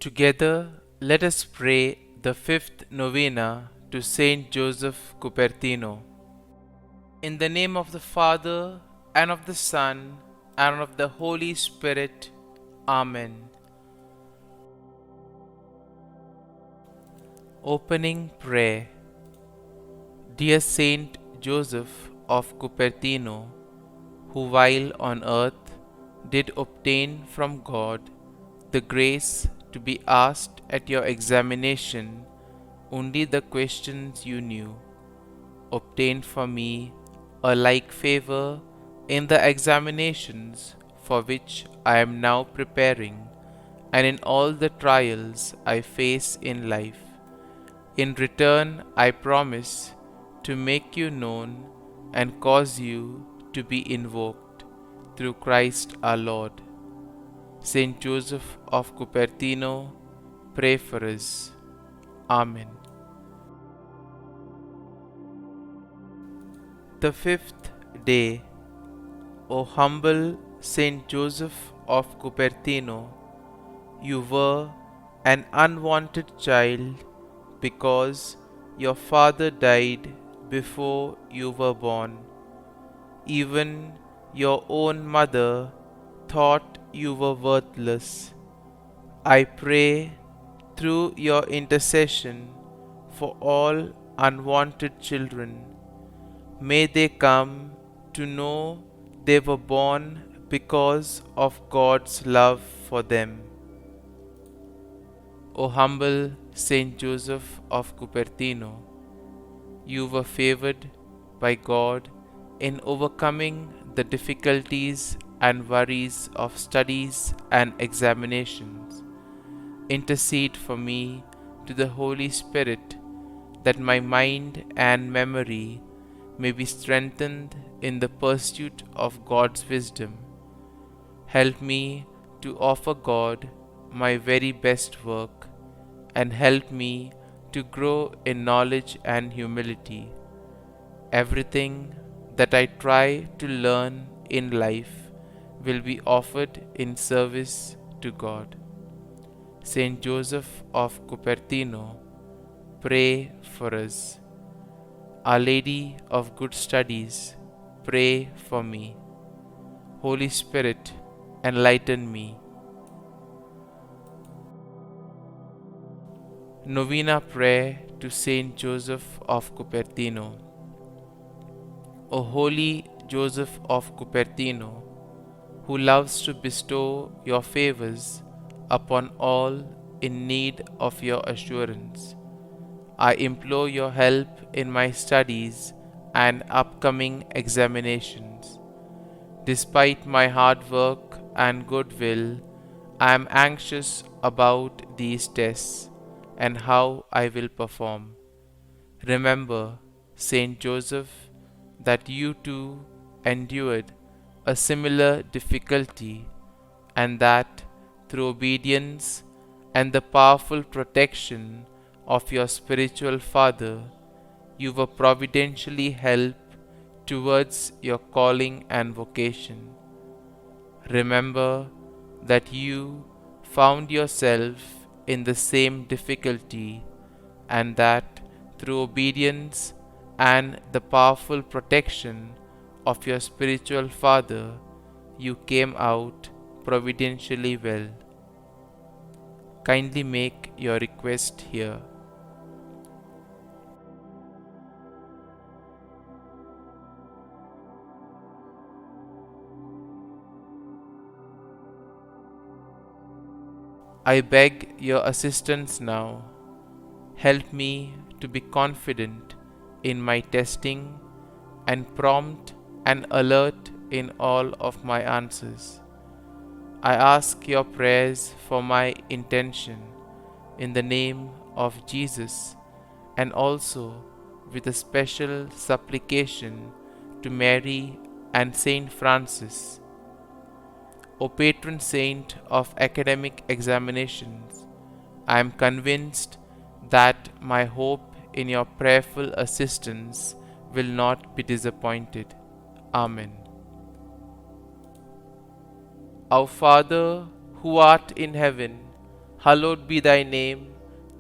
Together, let us pray the fifth novena to Saint Joseph Cupertino. In the name of the Father, and of the Son, and of the Holy Spirit. Amen. Opening Prayer. Dear Saint Joseph of Cupertino, who while on earth did obtain from God the grace to be asked at your examination only the questions you knew, obtain for me a like favor in the examinations for which I am now preparing, and in all the trials I face in life. In return, I promise to make you known and cause you to be invoked through Christ our Lord. Saint Joseph of Cupertino, pray for us. Amen. The fifth day. O humble Saint Joseph of Cupertino, you were an unwanted child because your father died before you were born. Even your own mother thought you were worthless. I pray through your intercession for all unwanted children. May they come to know they were born because of God's love for them. O humble Saint Joseph of Cupertino, you were favored by God in overcoming the difficulties and worries of studies and examinations. Intercede for me to the Holy Spirit that my mind and memory may be strengthened in the pursuit of God's wisdom. Help me to offer God my very best work, and help me to grow in knowledge and humility. Everything that I try to learn in life will be offered in service to God. Saint Joseph of Cupertino, pray for us. Our Lady of Good Studies, pray for me. Holy Spirit, enlighten me. Novena Prayer to Saint Joseph of Cupertino. O holy Joseph of Cupertino, who loves to bestow your favors upon all in need of your assurance, I implore your help in my studies and upcoming examinations. Despite my hard work and goodwill, I am anxious about these tests and how I will perform. Remember, Saint Joseph, that you too endured a similar difficulty, and that through obedience and the powerful protection of your spiritual father, you were providentially helped towards your calling and vocation. Remember that you found yourself in the same difficulty, and that through obedience and the powerful protection of your spiritual father, you came out providentially well. Kindly make your request here. I beg your assistance now. Help me to be confident in my testing and prompt and alert in all of my answers. I ask your prayers for my intention in the name of Jesus, and also with a special supplication to Mary and Saint Francis. O patron saint of academic examinations, I am convinced that my hope in your prayerful assistance will not be disappointed. Amen. Our Father, who art in heaven, Hallowed be thy name,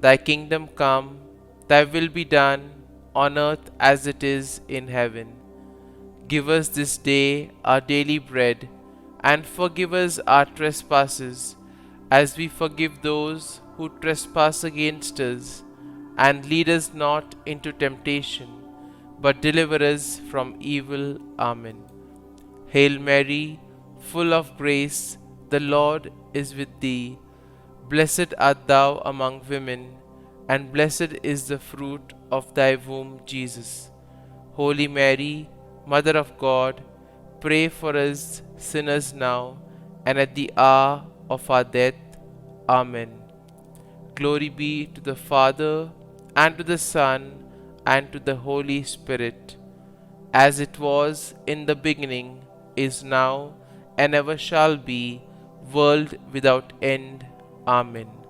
thy kingdom come, thy will be done, on earth as it is in heaven. Give us this day our daily bread, and forgive us our trespasses, as we forgive those who trespass against us. And lead us not into temptation, but deliver us from evil. Amen. Hail Mary, full of grace, the Lord is with thee. Blessed art thou among women, and blessed is the fruit of thy womb, Jesus. Holy Mary, Mother of God, pray for us sinners now and at the hour of our death. Amen. Glory be to the Father, and to the Son, and to the Holy Spirit, as it was in the beginning, is now, and ever shall be, world without end. Amen.